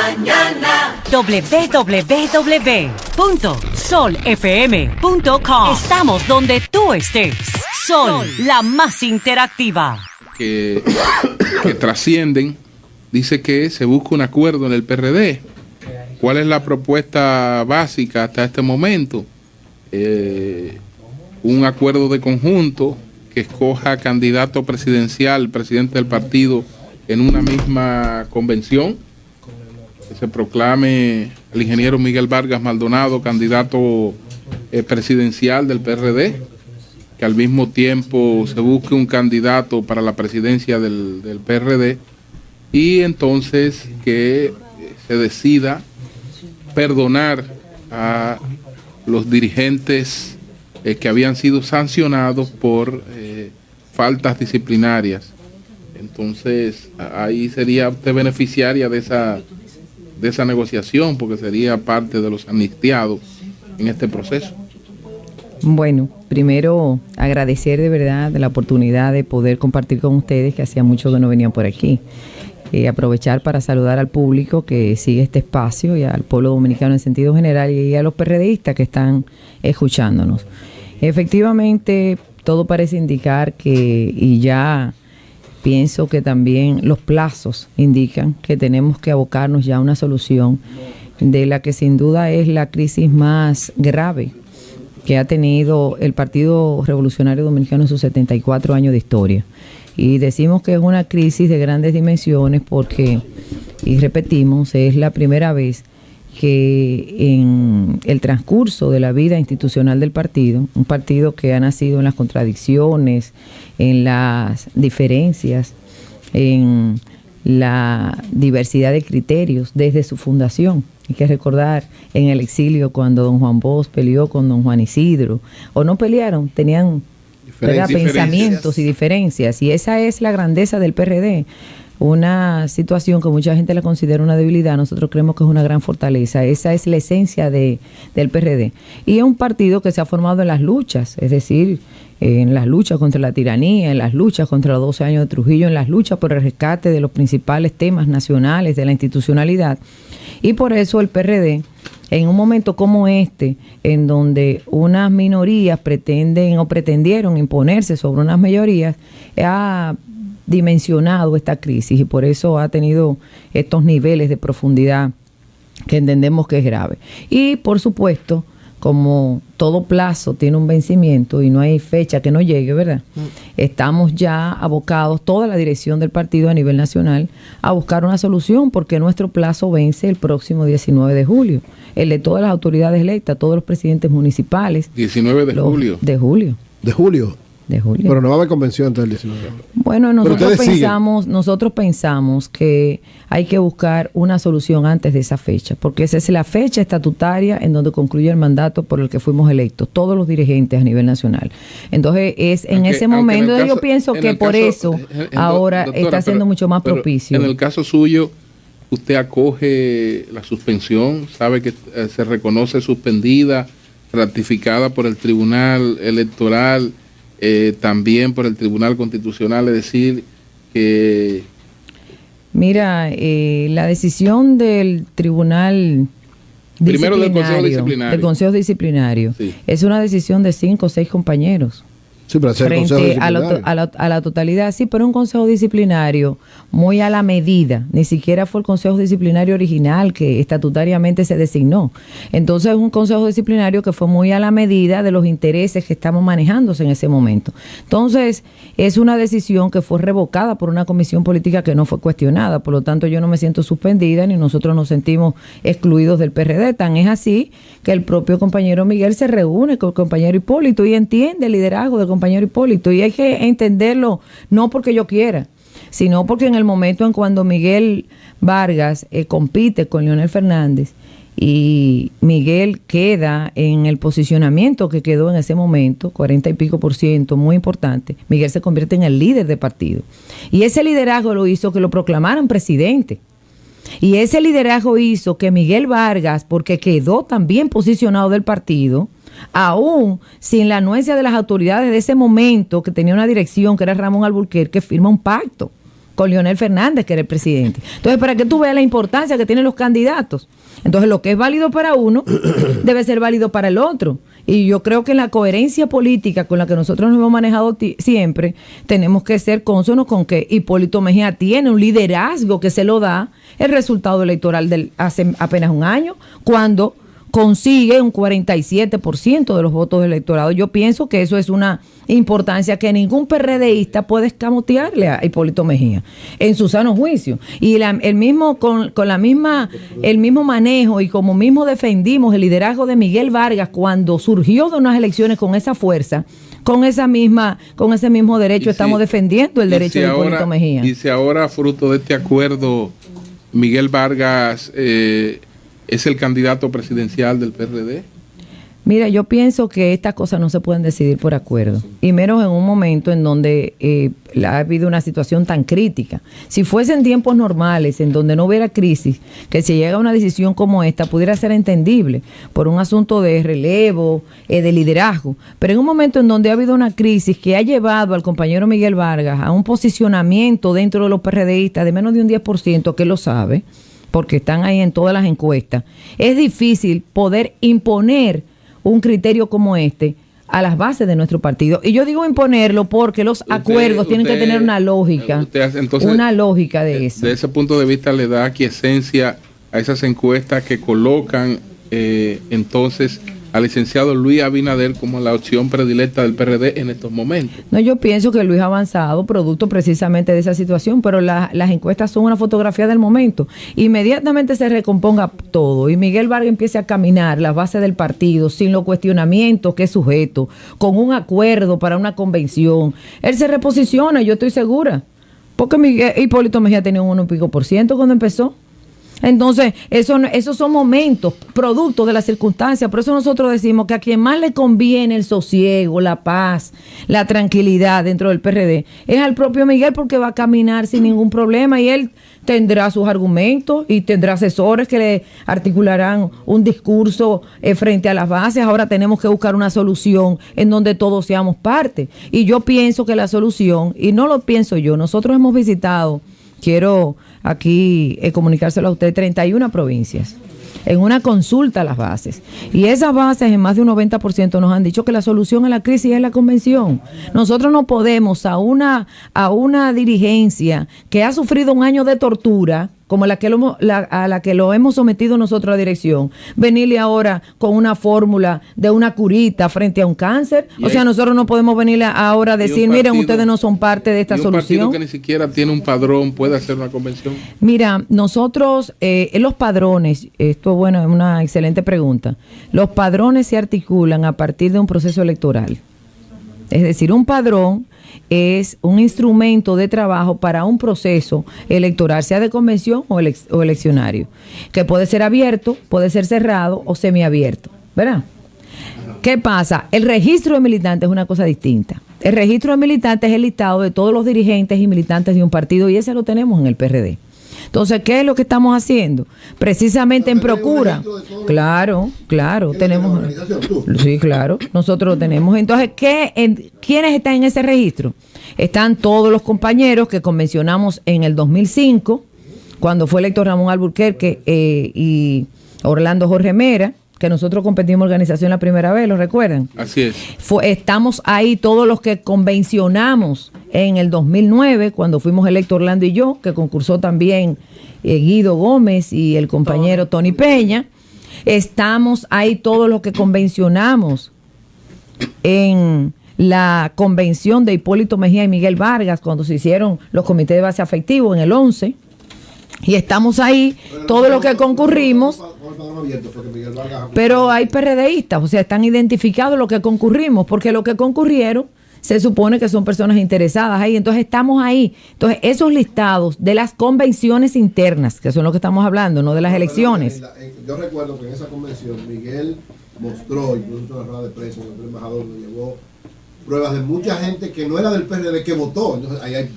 mañana. www.solfm.com. Estamos donde tú estés. Sol, la más interactiva. Que trascienden. Dice que se busca un acuerdo en el PRD. ¿Cuál es la propuesta básica hasta este momento? Un acuerdo de conjunto que escoja candidato presidencial, presidente del partido en una misma convención, que se proclame el ingeniero Miguel Vargas Maldonado candidato presidencial del PRD, que al mismo tiempo se busque un candidato para la presidencia del PRD, y entonces que se decida perdonar a los dirigentes que habían sido sancionados por faltas disciplinarias. Entonces ahí sería usted beneficiaria de esa negociación, porque sería parte de los amnistiados en este proceso. Bueno, primero agradecer de verdad la oportunidad de poder compartir con ustedes, que hacía mucho que no venían por aquí. Aprovechar para saludar al público que sigue este espacio y al pueblo dominicano en sentido general y a los PRDistas que están escuchándonos. Efectivamente, todo parece indicar que, y ya pienso que también los plazos indican que tenemos que abocarnos ya a una solución de la que sin duda es la crisis más grave que ha tenido el Partido Revolucionario Dominicano en sus 74 años de historia. Y decimos que es una crisis de grandes dimensiones porque, y repetimos, es la primera vez que en el transcurso de la vida institucional del partido, un partido que ha nacido en las contradicciones, en las diferencias, en la diversidad de criterios desde su fundación. Hay que recordar en el exilio cuando don Juan Bosch peleó con don Juan Isidro, o no pelearon, tenían pensamientos y diferencias, y esa es la grandeza del PRD. Una situación que mucha gente la considera una debilidad, nosotros creemos que es una gran fortaleza. Esa es la esencia del PRD. Y es un partido que se ha formado en las luchas, es decir, en las luchas contra la tiranía, en las luchas contra los 12 años de Trujillo, en las luchas por el rescate de los principales temas nacionales de la institucionalidad. Y por eso el PRD, en un momento como este, en donde unas minorías pretenden o pretendieron imponerse sobre unas mayorías, ha dimensionado esta crisis y por eso ha tenido estos niveles de profundidad que entendemos que es grave. Y por supuesto, como todo plazo tiene un vencimiento y no hay fecha que no llegue, ¿verdad? Estamos ya abocados, toda la dirección del partido a nivel nacional, a buscar una solución, porque nuestro plazo vence el próximo 19 de julio. El de todas las autoridades electas, todos los presidentes municipales. 19 de julio. De julio. ¿De julio? De julio. Pero no va a haber convención antes del 19. Bueno, nosotros pensamos que hay que buscar una solución antes de esa fecha, porque esa es la fecha estatutaria en donde concluye el mandato por el que fuimos electos, todos los dirigentes a nivel nacional. Entonces, es en ese momento yo pienso que por eso ahora está siendo mucho más propicio. En el caso suyo, usted acoge la suspensión, sabe que se reconoce suspendida, ratificada por el Tribunal Electoral, también por el Tribunal Constitucional, es decir, que... Mira, la decisión del Tribunal Primero del Consejo Disciplinario, sí, es una decisión de 5 o 6 compañeros. Sí, pero frente a la totalidad, sí, pero un consejo disciplinario muy a la medida, ni siquiera fue el consejo disciplinario original que estatutariamente se designó. Entonces es un consejo disciplinario que fue muy a la medida de los intereses que estamos manejándose en ese momento. Entonces es una decisión que fue revocada por una comisión política que no fue cuestionada, por lo tanto yo no me siento suspendida ni nosotros nos sentimos excluidos del PRD. Tan es así que el propio compañero Miguel se reúne con el compañero Hipólito y entiende el liderazgo del compañero Hipólito, y hay que entenderlo no porque yo quiera, sino porque en el momento en cuando Miguel Vargas compite con Leonel Fernández y Miguel queda en el posicionamiento que quedó en ese momento, 40 y pico %, muy importante, Miguel se convierte en el líder del partido, y ese liderazgo lo hizo que lo proclamaran presidente. Y ese liderazgo hizo que Miguel Vargas, porque quedó también posicionado del partido, aún sin la anuencia de las autoridades de ese momento, que tenía una dirección que era Ramón Alburquerque, firma un pacto con Leonel Fernández, que era el presidente. Entonces, para que tú veas la importancia que tienen los candidatos. Entonces, lo que es válido para uno debe ser válido para el otro. Y yo creo que en la coherencia política con la que nosotros nos hemos manejado siempre, tenemos que ser cónsonos con que Hipólito Mejía tiene un liderazgo que se lo da el resultado electoral hace apenas un año, cuando consigue un 47% de los votos del electorado. Yo pienso que eso es una importancia que ningún PRDista puede escamotearle a Hipólito Mejía en su sano juicio. Y el mismo el mismo manejo, y como mismo defendimos el liderazgo de Miguel Vargas cuando surgió de unas elecciones con esa fuerza, con ese mismo derecho estamos defendiendo el derecho de Hipólito Mejía. Y si ahora, fruto de este acuerdo, Miguel Vargas es el candidato presidencial del PRD. Mira, yo pienso que estas cosas no se pueden decidir por acuerdo, y menos en un momento en donde ha habido una situación tan crítica. Si fuesen tiempos normales, en donde no hubiera crisis, que se llega a una decisión como esta, pudiera ser entendible por un asunto de relevo, de liderazgo. Pero en un momento en donde ha habido una crisis que ha llevado al compañero Miguel Vargas a un posicionamiento dentro de los PRDistas de menos de un 10%, que lo sabe, porque están ahí en todas las encuestas, es difícil poder imponer un criterio como este a las bases de nuestro partido. Y yo digo imponerlo porque los acuerdos tienen que tener una lógica, una lógica de eso. De ese punto de vista le da aquiescencia a esas encuestas que colocan entonces al licenciado Luis Abinader como la opción predilecta del PRD en estos momentos. No, yo pienso que Luis ha avanzado producto precisamente de esa situación, pero las encuestas son una fotografía del momento. Inmediatamente se recomponga todo y Miguel Vargas empiece a caminar las bases del partido sin los cuestionamientos que es sujeto, con un acuerdo para una convención, él se reposiciona, yo estoy segura, porque Hipólito Mejía tenía un 1% cuando empezó. Entonces, esos son momentos, productos de las circunstancias. Por eso nosotros decimos que a quien más le conviene el sosiego, la paz, la tranquilidad dentro del PRD es al propio Miguel, porque va a caminar sin ningún problema y él tendrá sus argumentos y tendrá asesores que le articularán un discurso frente a las bases. Ahora tenemos que buscar una solución en donde todos seamos parte. Y yo pienso que la solución, y no lo pienso yo, nosotros hemos visitado, quiero aquí comunicárselo a usted, 31 provincias, en una consulta a las bases. Y esas bases, en más de un 90%, nos han dicho que la solución a la crisis es la convención. Nosotros no podemos a una dirigencia que ha sufrido un año de tortura, como a la que lo hemos sometido nosotros a la dirección, venirle ahora con una fórmula de una curita frente a un cáncer. O sea, nosotros no podemos venirle ahora a decir, miren, ustedes no son parte de esta solución. Un partido que ni siquiera tiene un padrón puede hacer una convención. Mira, nosotros, los padrones, esto bueno, es una excelente pregunta. Los padrones se articulan a partir de un proceso electoral. Es decir, un padrón es un instrumento de trabajo para un proceso electoral, sea de convención o eleccionario, que puede ser abierto, puede ser cerrado o semiabierto, ¿verdad? ¿Qué pasa? El registro de militantes es una cosa distinta. El registro de militantes es el listado de todos los dirigentes y militantes de un partido, y ese lo tenemos en el PRD. Entonces, ¿qué es lo que estamos haciendo? Precisamente en procura. Claro, tenemos. Sí, claro, nosotros lo tenemos. Entonces, ¿quiénes están en ese registro? Están todos los compañeros que convencionamos en el 2005, cuando fue electo Ramón Alburquerque y Orlando Jorge Mera, que nosotros competimos en organización la primera vez, ¿lo recuerdan? Así es. Estamos ahí todos los que convencionamos en el 2009, cuando fuimos electos Orlando y yo, que concursó también Guido Gómez y el compañero Tony Peña. Estamos ahí todos los que convencionamos en la convención de Hipólito Mejía y Miguel Vargas, cuando se hicieron los comités de base afectivo en el 11. Y estamos ahí, todos los que concurrimos, pero hay PRDistas, o sea, están identificados los que concurrimos, porque los que concurrieron se supone que son personas interesadas ahí, entonces estamos ahí. Entonces, esos listados de las convenciones internas, que son lo que estamos hablando, no de las elecciones. Yo recuerdo que en esa convención Miguel mostró, incluso en la rueda de prensa, el embajador nos llevó pruebas de mucha gente que no era del PRD que votó. Entonces, ahí hay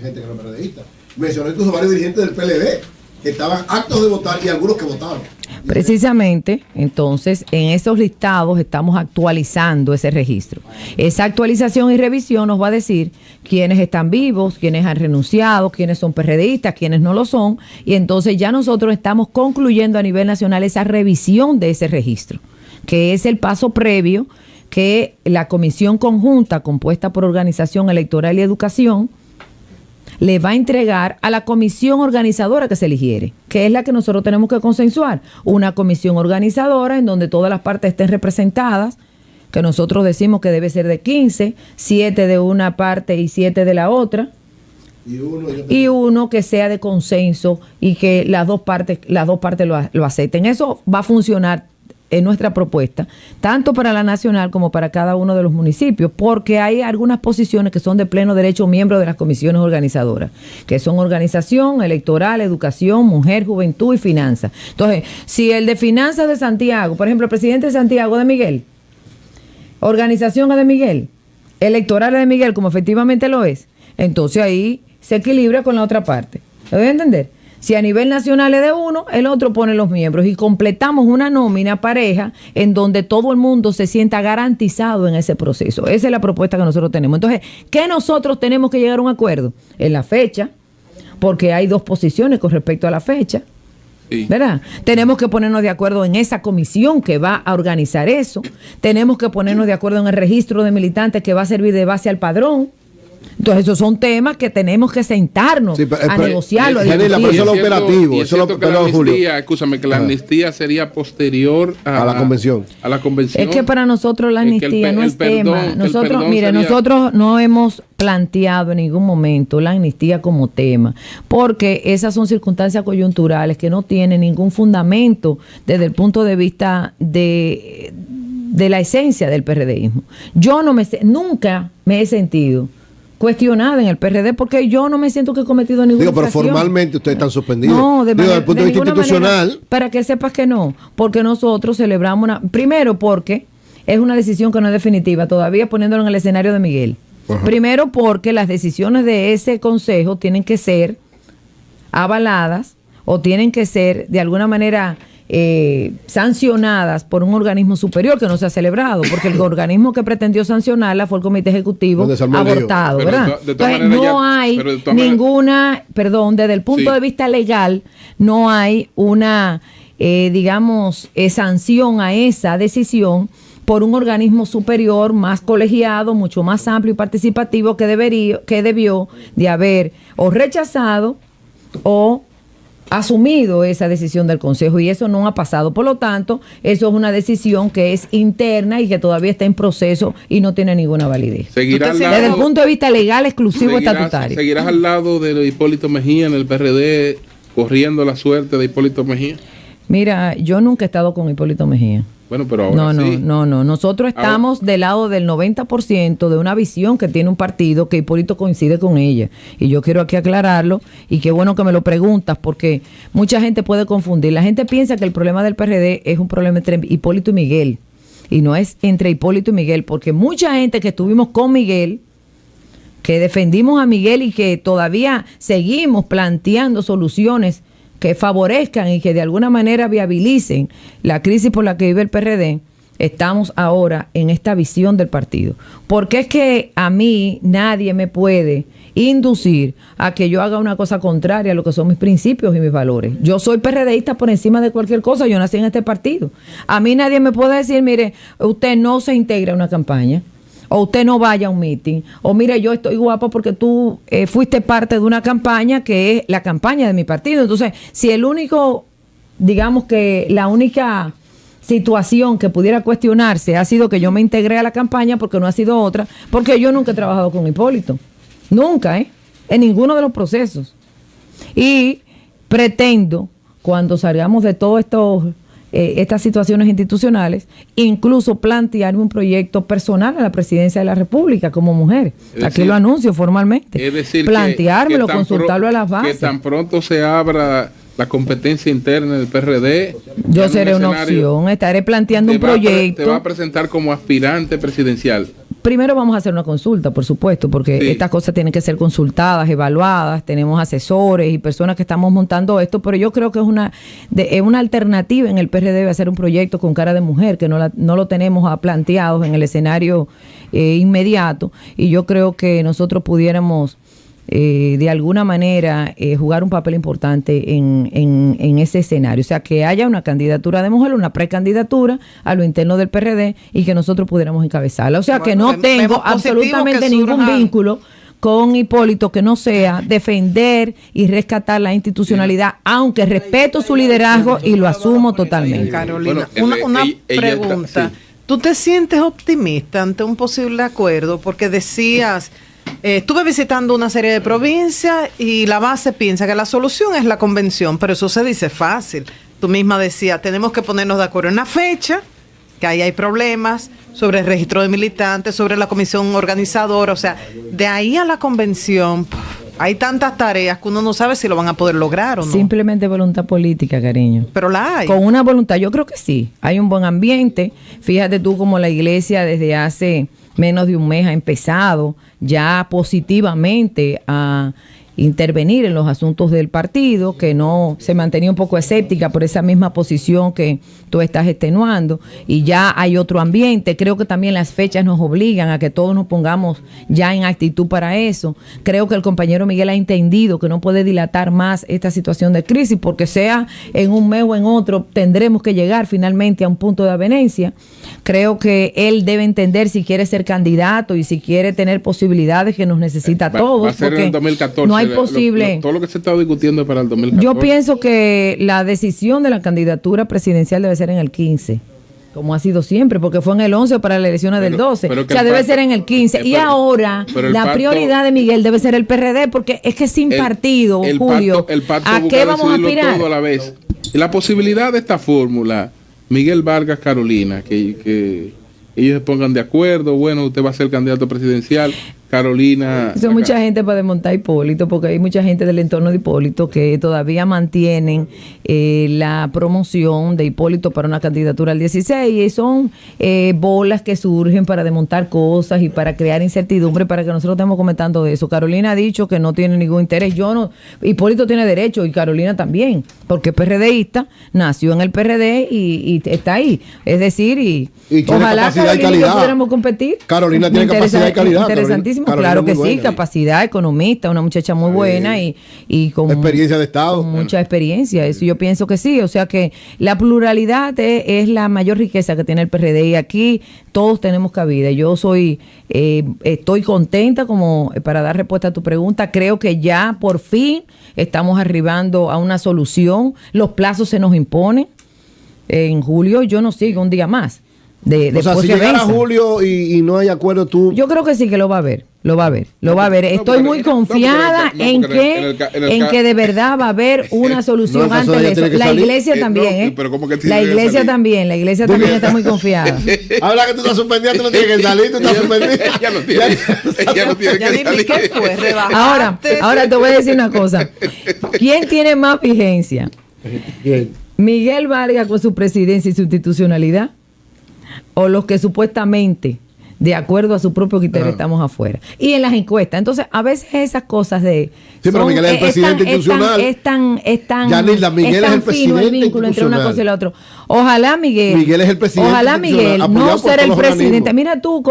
gente que no es PRDista. Mencionó incluso varios dirigentes del PLD que estaban aptos de votar y algunos que votaron. Precisamente, entonces, en esos listados estamos actualizando ese registro. Esa actualización y revisión nos va a decir quiénes están vivos, quiénes han renunciado, quiénes son PRDistas, quiénes no lo son, y entonces ya nosotros estamos concluyendo a nivel nacional esa revisión de ese registro, que es el paso previo que la comisión conjunta compuesta por Organización Electoral y Educación le va a entregar a la comisión organizadora que se eligiere, que es la que nosotros tenemos que consensuar. Una comisión organizadora en donde todas las partes estén representadas, que nosotros decimos que debe ser de 15, 7 de una parte y 7 de la otra, y uno que sea de consenso y que las dos partes lo acepten. Eso va a funcionar en nuestra propuesta, tanto para la nacional como para cada uno de los municipios, porque hay algunas posiciones que son de pleno derecho miembros de las comisiones organizadoras, que son organización, electoral, educación, mujer, juventud y finanzas. Entonces, si el de finanzas de Santiago, por ejemplo, el presidente de Santiago de Miguel, organización es de Miguel, electoral es de Miguel, como efectivamente lo es, entonces ahí se equilibra con la otra parte. ¿Lo debe entender? Si a nivel nacional es de uno, el otro pone los miembros y completamos una nómina pareja en donde todo el mundo se sienta garantizado en ese proceso. Esa es la propuesta que nosotros tenemos. Entonces, ¿qué nosotros tenemos que llegar a un acuerdo? En la fecha, porque hay dos posiciones con respecto a la fecha, ¿verdad? Tenemos que ponernos de acuerdo en esa comisión que va a organizar eso. Tenemos que ponernos de acuerdo en el registro de militantes que va a servir de base al padrón. Entonces, esos son temas que tenemos que sentarnos a negociarlo. Eso es lo operativo. Eso es lo que la amnistía, escúchame, que la amnistía sería posterior a la convención. A la convención. Es que para nosotros la amnistía no es tema. Nosotros, mire, nosotros no hemos planteado en ningún momento la amnistía como tema, porque esas son circunstancias coyunturales que no tienen ningún fundamento desde el punto de vista de la esencia del PRDismo. Yo nunca me he sentido cuestionada en el PRD porque yo no me siento que he cometido ninguna infracción. Pero formalmente ustedes están suspendidos. No, desde el punto de vista institucional. Manera, para que sepas que no, porque nosotros celebramos primero porque es una decisión que no es definitiva, todavía poniéndolo en el escenario de Miguel. Ajá. Primero porque las decisiones de ese consejo tienen que ser avaladas o tienen que ser de alguna manera sancionadas por un organismo superior que no se ha celebrado, porque el organismo que pretendió sancionarla fue el Comité Ejecutivo abortado, ¿verdad? Entonces, no hay ninguna, desde el punto de vista legal, no hay una, sanción a esa decisión por un organismo superior más colegiado, mucho más amplio y participativo que debió de haber o rechazado o asumido esa decisión del Consejo, y eso no ha pasado. Por lo tanto, eso es una decisión que es interna y que todavía está en proceso y no tiene ninguna validez. Desde el punto de vista legal, exclusivo, estatutario. ¿Seguirás al lado de Hipólito Mejía en el PRD, corriendo la suerte de Hipólito Mejía? Mira, yo nunca he estado con Hipólito Mejía. Bueno, pero ahora sí. No. Nosotros estamos del lado del 90% de una visión que tiene un partido que Hipólito coincide con ella. Y yo quiero aquí aclararlo, y qué bueno que me lo preguntas, porque mucha gente puede confundir. La gente piensa que el problema del PRD es un problema entre Hipólito y Miguel. Y no es entre Hipólito y Miguel, porque mucha gente que estuvimos con Miguel, que defendimos a Miguel y que todavía seguimos planteando soluciones que favorezcan y que de alguna manera viabilicen la crisis por la que vive el PRD, estamos ahora en esta visión del partido. Porque es que a mí nadie me puede inducir a que yo haga una cosa contraria a lo que son mis principios y mis valores. Yo soy PRDista por encima de cualquier cosa, yo nací en este partido. A mí nadie me puede decir, mire, usted no se integra a una campaña, o usted no vaya a un meeting, o mire, yo estoy guapa porque tú fuiste parte de una campaña que es la campaña de mi partido. Entonces, si la única situación que pudiera cuestionarse ha sido que yo me integré a la campaña, porque no ha sido otra, porque yo nunca he trabajado con Hipólito, nunca, en ninguno de los procesos. Y pretendo, cuando salgamos de todo esto, estas situaciones institucionales, incluso plantearme un proyecto personal a la presidencia de la República como mujer. Aquí lo anuncio formalmente. Es decir, planteármelo, consultarlo a las bases. Que tan pronto se abra la competencia interna del PRD, yo seré una opción, estaré planteando un proyecto. Te va a presentar como aspirante presidencial. Primero vamos a hacer una consulta, por supuesto, porque Sí. estas cosas tienen que ser consultadas, evaluadas, tenemos asesores y personas que estamos montando esto, pero yo creo que es una alternativa en el PRD hacer un proyecto con cara de mujer, que no lo tenemos planteado en el escenario inmediato, y yo creo que nosotros pudiéramos de alguna manera jugar un papel importante en ese escenario. O sea, que haya una candidatura de mujer, una precandidatura a lo interno del PRD y que nosotros pudiéramos encabezarla. O sea, Bueno, que no tengo vemos positivo absolutamente que ningún surja vínculo con Hipólito que no sea defender y rescatar la institucionalidad, aunque respeto su liderazgo y lo asumo totalmente. Carolina, Bueno, una ella está- pregunta. sí. ¿Tú te sientes optimista ante un posible acuerdo? Porque decías, estuve visitando una serie de provincias y la base piensa que la solución es la convención, pero eso se dice fácil. Tú misma decías, tenemos que ponernos de acuerdo en la fecha, que ahí hay problemas, sobre el registro de militantes, sobre la comisión organizadora, o sea, de ahí a la convención hay tantas tareas que uno no sabe si lo van a poder lograr o no. Simplemente voluntad política, cariño. Pero la hay. Con una voluntad, yo creo que sí. Hay un buen ambiente. Fíjate tú como la iglesia desde hace menos de un mes ha empezado ya positivamente a intervenir en los asuntos del partido, que no se mantenía un poco escéptica por esa misma posición que tú estás extenuando, y ya hay otro ambiente. Creo que también las fechas nos obligan a que todos nos pongamos ya en actitud para eso. Creo que el compañero Miguel ha entendido que no puede dilatar más esta situación de crisis, porque sea en un mes o en otro, tendremos que llegar finalmente a un punto de avenencia. Creo que él debe entender, si quiere ser candidato y si quiere tener posibilidades, que nos necesita a todos. Va a ser en porque el 2014. no hay posible. Todo lo que se está discutiendo es para el 2014. Yo pienso que la decisión de la candidatura presidencial debe ser en el 15, como ha sido siempre, porque fue en el 11 para las elecciones del 12. pero O que sea, el debe pacto- ser en el 15. Y pero- ahora, pero el la pacto- prioridad de Miguel debe ser el PRD, porque es que sin partido, Julio, el pacto ¿a busca qué vamos a decidirlo aspirar? todo a la vez. Y la posibilidad de esta fórmula, Miguel Vargas, Carolina, que ellos se pongan de acuerdo, bueno, usted va a ser candidato presidencial, Carolina. Son mucha gente para desmontar a Hipólito, porque hay mucha gente del entorno de Hipólito que todavía mantienen la promoción de Hipólito para una candidatura al 16, y son bolas que surgen para desmontar cosas y para crear incertidumbre para que nosotros estemos comentando de eso. Carolina ha dicho que no tiene ningún interés. Hipólito tiene derecho y Carolina también, porque es PRDista, nació en el PRD y está ahí. Es decir, y tiene ojalá capacidad y Carolina y yo calidad. pudiéramos competir. Carolina tiene capacidad y calidad. Interesantísimo, Carolina claro es que muy sí, buena. capacidad, economista, una muchacha muy buena y con Experiencia de Estado. con mucha experiencia. Eso yo pienso que sí. O sea que la pluralidad es la mayor riqueza que tiene el PRD, y aquí todos tenemos cabida. Yo estoy contenta, como para dar respuesta a tu pregunta. Creo que ya por fin estamos arribando a una solución. Los plazos se nos imponen. En julio yo no sigo un día más. O sea, después si que llegara venza. julio y no hay acuerdo, tú... Yo creo que sí, que lo va a ver. Estoy porque- muy confiada en que de verdad va a haber una solución No, el caso antes de de ella tiene eso. que La salir. iglesia también, no, ¿eh? pero ¿cómo que tiene La que iglesia salir? también, está muy confiada. Habla que tú estás suspendida, tú no tienes que salir, tú estás suspendida. Ella no tiene, ella no tiene Ya que ni salir. ¿qué fue? ¿Rebajaste? Ahora te voy a decir una cosa. ¿Quién tiene más vigencia? Bien. ¿Miguel Vargas con su presidencia y su institucionalidad? ¿O los que supuestamente, de acuerdo a su propio criterio, estamos afuera? Y en las encuestas. Entonces, a veces esas cosas de... Sí, pero Miguel es el presidente institucional. Es tan Yanilda, Miguel es el fino presidente vínculo entre una institucional. cosa y la otra. Ojalá Miguel... El presidente Ojalá institucional, Miguel apoyado no por ser todos el los presidente. organismos. Mira tú,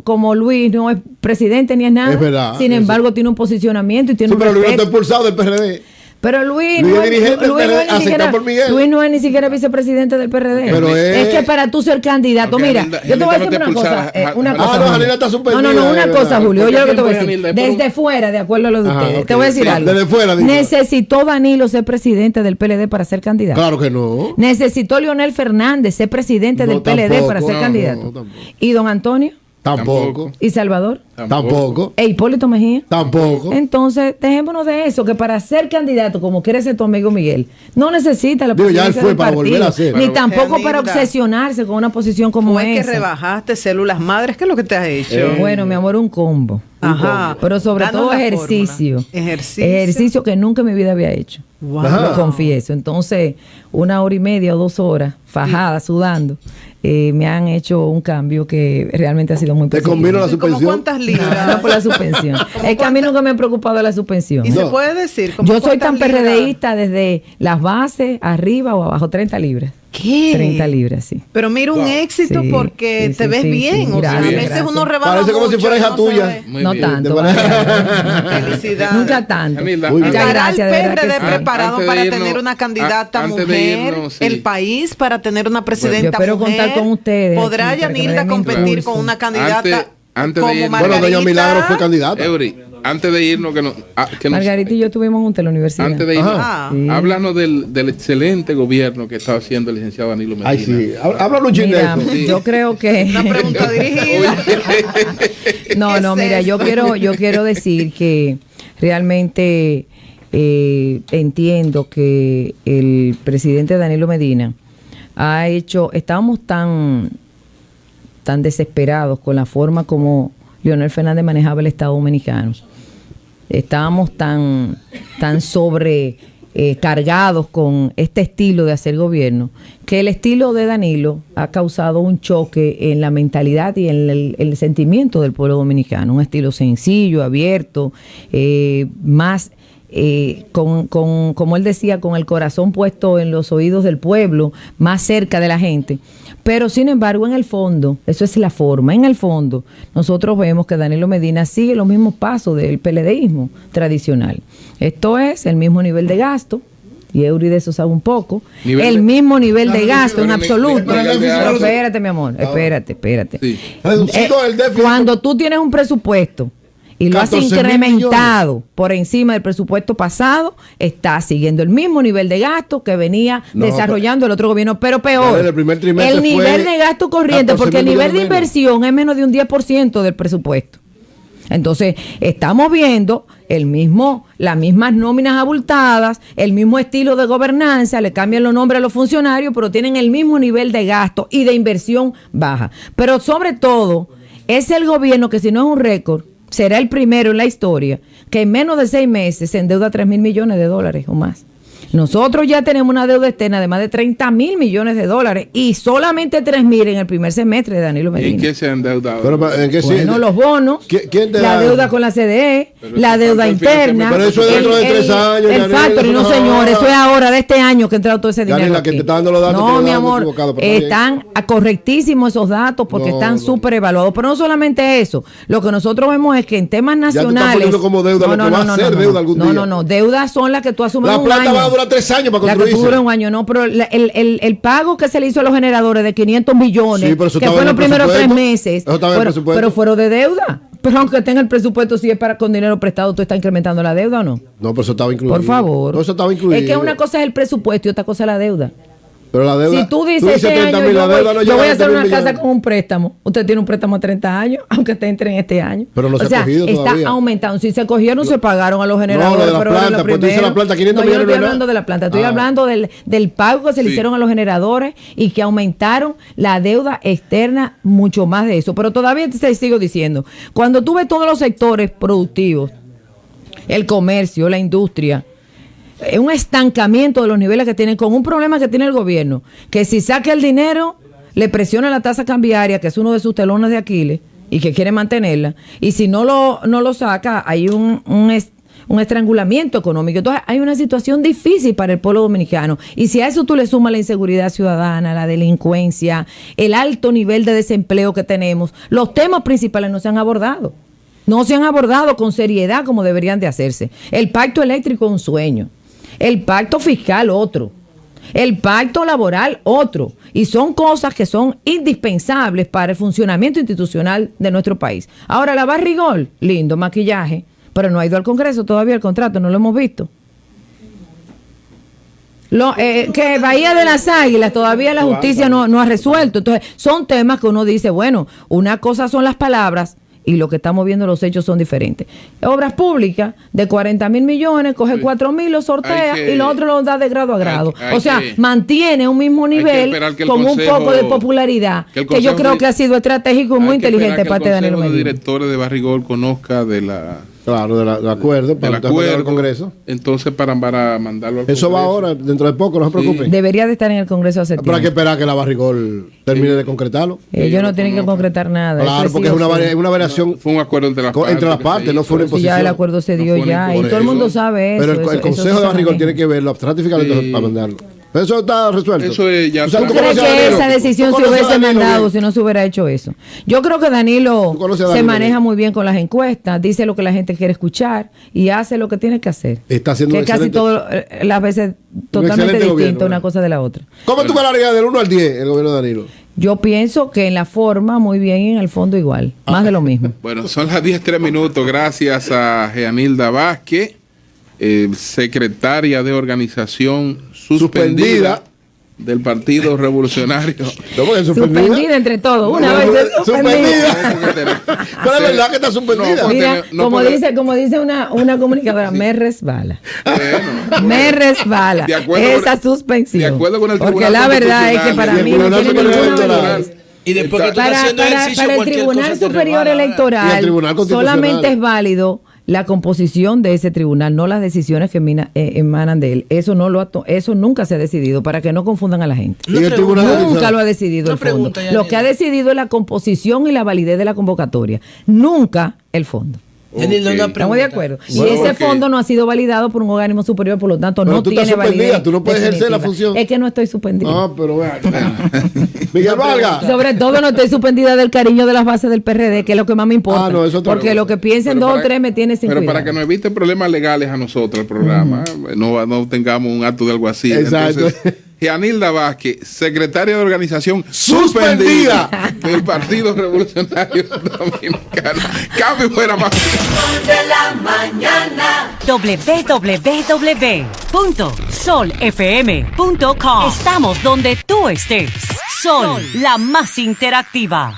como Luis no es presidente ni es nada. Es verdad, Sin eso. embargo, tiene un posicionamiento y tiene Sí, un pero Luis no respeto. está expulsado del PRD. Pero Luis Luis no es dirigente del PRD, ni aceptado por Miguel. Luis no es ni siquiera vicepresidente del PRD. Pero es que para tú ser candidato, Porque mira, Janilda- yo te voy a decir Janilda una cosa, está expulsada. una Ah, cosa. no, Julio. Janilda está suspendida, No, una de cosa, verdad. Julio, oye lo que te voy a Janilda, decir. es por un- Desde fuera, de acuerdo a lo de Ajá, ustedes. ok. Te voy a decir Sí, algo. desde fuera, digo. Necesitó Danilo ser presidente del PLD para ser candidato. Claro que no. Necesitó Leonel Fernández ser presidente No, del PLD tampoco. para ser No, candidato. no, tampoco. ¿Y don Antonio? Tampoco. ¿Y Salvador? Tampoco. ¿E Hipólito Mejía? Tampoco. Entonces, dejémonos de eso, que para ser candidato, como quiere ser tu amigo Miguel, no necesita la Digo, ya él presidencia fue del para partido, volver a ser. ni Pero- tampoco Janilda, para obsesionarse con una posición como Fue que esa. rebajaste células madres. ¿Qué es lo que te has hecho? Bueno, mi amor, un combo. Ajá. Pero sobre Danos todo la ejercicio. fórmula. Ejercicio que nunca en mi vida había hecho. Wow. Lo confieso. Entonces, 1 hora y media o 2 horas, fajada, sudando, me han hecho un cambio que realmente ha sido muy Te positivo. combino la ¿Cómo suspensión. cuántas libras? No por la suspensión. Es que a mí nunca me ha preocupado la suspensión. ¿Y se No. puede decir? ¿Cómo Yo soy tan cuántas libras? PRDista desde las bases, arriba o abajo, 30 libras. ¿Qué? 30 libras, sí. Pero mira un éxito Sí, porque sí, te sí, ves sí, bien. sí. O sea, a Gracias, veces gracias. uno rebala Parece como si mucho fuera y hija no se tuya. ve. Muy No bien. tanto. De Felicidades. Nunca tanto. Anilda, Muy bien. Muchas ¿Estará gracias, el de verdad que PRD sí. preparado Antes de para irnos- tener una candidata antes de mujer? irnos, sí. El país para tener una presidenta Yo espero mujer. contar con ustedes ¿Podrá aquí para que me Yanilda den mi competir impulso. con una candidata Antes de como irnos- Margarita? Bueno, doña Milagro fue candidata. Eury, antes de irnos, Margarita y yo estuvimos juntos en la universidad. antes de irnos, Ajá. Sí. háblanos del excelente gobierno que está haciendo el licenciado Danilo Medina. Ay, sí. Háblame un chin de Mira, eso. Sí. yo creo que... Una pregunta dirigida. No, ¿Qué no, es mira, esto? yo quiero decir que realmente entiendo que el presidente Danilo Medina estábamos tan desesperados con la forma como Leonel Fernández manejaba el Estado Dominicano. Estábamos tan cargados con este estilo de hacer gobierno, que el estilo de Danilo ha causado un choque en la mentalidad y en el sentimiento del pueblo dominicano. Un estilo sencillo, abierto, más, como él decía, con el corazón puesto en los oídos del pueblo, más cerca de la gente. Pero sin embargo, en el fondo, eso es la forma, en el fondo, nosotros vemos que Danilo Medina sigue los mismos pasos del PLDismo tradicional. Esto es el mismo nivel de gasto, y Eury de eso sabe un poco, el mismo nivel de gasto en absoluto. Pero espérate, mi amor, espérate. Sí. Reducido el déficit. Cuando tú tienes un presupuesto y lo has 14.000 incrementado por encima del presupuesto pasado, está siguiendo el mismo nivel de gasto que venía desarrollando el otro gobierno, pero peor, El primer trimestre el nivel fue de gasto corriente, 14.000 porque el nivel de millones menos. inversión es menos de un 10% del presupuesto. Entonces, estamos viendo las mismas nóminas abultadas, el mismo estilo de gobernanza, le cambian los nombres a los funcionarios, pero tienen el mismo nivel de gasto y de inversión baja. Pero sobre todo, es el gobierno que, si no es un récord, será el primero en la historia que en menos de 6 meses se endeuda $3,000 millones o más. Nosotros ya tenemos una deuda externa de más de $30,000 millones y solamente 3,000 en el primer semestre de Danilo ¿Y Medina. en qué se ha endeudado? Pero, ¿en qué Bueno, sí? los bonos, ¿Quién te la da? deuda con la CDE, Pero la eso deuda falta el interna. financiamiento. Pero eso es dentro de 3 años, El Yanela, factory, eso no no señores, ahora. eso es ahora de este año que ha entrado todo ese dinero. Yanela, que aquí. te está dando los datos, te No, los mi dando amor, equivocado, pero está están correctísimos esos datos porque No, están no. súper evaluados. Pero no solamente eso, lo que nosotros vemos es que en temas estás nacionales. poniendo como deuda lo que va a ser deuda algún día. No, deudas son las que tú asumes La un planta año. va a durar 3 años para La que construirse. dura un año, no, pero el pago que se le hizo a los generadores de 500 millones, Sí, pero eso que estaba fue en los el primeros 3 presupuesto. meses, Eso estaba en el presupuesto. pero fueron de deuda. Pero aunque tenga el presupuesto, si es para con dinero prestado, ¿tú estás incrementando la deuda o no? No, pero eso estaba incluido. Por favor. No, eso estaba incluido. Es que una cosa es el presupuesto y otra cosa es la deuda. Pero la deuda. Si tú dices este 30 año mil, la deuda no yo llega voy a a hacer 20 una casa millones. con un préstamo. Usted tiene un préstamo a 30 años, aunque te entre en este año. Pero no se ha o sea, cogido está todavía. aumentando. Si se cogieron, se pagaron a los lo generadores. de la pero planta, lo pues tú dices primero- la planta, 500 no, yo no millones estoy no es hablando nada. de la planta, estoy hablando del pago que se le Sí. hicieron a los generadores y que aumentaron la deuda externa mucho más de eso. Pero todavía te sigo diciendo, cuando tú ves todos los sectores productivos, el comercio, la industria, un estancamiento de los niveles que tienen, con un problema que tiene el gobierno, que si saca el dinero, le presiona la tasa cambiaria, que es uno de sus telones de Aquiles, y que quiere mantenerla, y si no lo saca, hay un estrangulamiento económico. Entonces hay una situación difícil para el pueblo dominicano, y si a eso tú le sumas la inseguridad ciudadana, la delincuencia, el alto nivel de desempleo que tenemos, los temas principales no se han abordado. No se han abordado con seriedad como deberían de hacerse. El pacto eléctrico es un sueño. El pacto fiscal otro. El pacto laboral otro. Y son cosas que son indispensables para el funcionamiento institucional de nuestro país. Ahora, la Barrigol, lindo maquillaje, pero no ha ido al Congreso todavía el contrato, no lo hemos visto. Que Bahía de las Águilas todavía la justicia no ha resuelto. Entonces, son temas que uno dice, bueno, una cosa son las palabras y lo que estamos viendo los hechos son diferentes. Obras públicas de 40,000 millones, coge 4,000, lo sortea y los otros los da de grado a grado. O sea, mantiene un mismo nivel con un poco de popularidad, que yo creo que ha sido estratégico y muy inteligente de parte de Danilo Medina. El directores de Barrigol conozca de la... Claro, del acuerdo para el Congreso. Entonces, para mandarlo al Congreso. Eso va ahora, dentro de poco, no se preocupen. Debería de estar en el Congreso hace tiempo. Pero hay que esperar que la Barrigol termine de concretarlo. Ellos no tienen que concretar nada. Claro, porque es una variación. Fue un acuerdo entre las partes. No fue una imposición. Ya el acuerdo se dio ya y todo el mundo sabe eso. Pero el Consejo de Barrigol tiene que verlo, ratificarlo para mandarlo. Eso está resuelto. Eso es ya. ¿Tú crees que esa decisión se hubiese mandado si no se hubiera hecho eso? Yo creo que Danilo se maneja muy bien con las encuestas, dice lo que la gente quiere escuchar y hace lo que tiene que hacer. Está haciendo que casi todas las veces totalmente distinto una cosa de la otra. ¿Cómo tú valorarías del 1 al 10 el gobierno de Danilo? Yo pienso que en la forma muy bien y en el fondo igual. Más de lo mismo. Bueno, son las 10:03. Gracias a Jeanilda Vázquez, secretaria de organización suspendida del Partido Revolucionario. Suspendida entre todos, una vez suspendida. Pero es verdad que está suspendida. Mira, como dice una comunicadora, me resbala. Me resbala esa suspensión. De acuerdo con el porque la verdad es que para mí no tiene ninguna validez. Y después que para el Tribunal Superior Electoral solamente es válido la composición de ese tribunal, no las decisiones que emanan de él. Eso nunca se ha decidido, para que no confundan a la gente. Nunca lo ha decidido el fondo. Lo que ha decidido es la composición y la validez de la convocatoria, nunca el fondo. Estamos de acuerdo. Y ese fondo no ha sido validado por un organismo superior, por lo tanto no tiene validez. Tú no puedes ejercer la función. Es que no estoy suspendida. No, pero vean. Miguel Vargas. Sobre todo no estoy suspendida del cariño de las bases del PRD, que es lo que más me importa. Porque lo que piensen 2 o 3 me tiene sin cuidado. Pero para que nos eviten problemas legales a nosotros el programa, no tengamos un acto de algo así. Exacto. Entonces, Jeanilda Vázquez, secretaria de organización suspendida del Partido Revolucionario Dominicano. Cambio fuera más. www.solfm.com. Estamos donde tú estés. Sol, la más interactiva.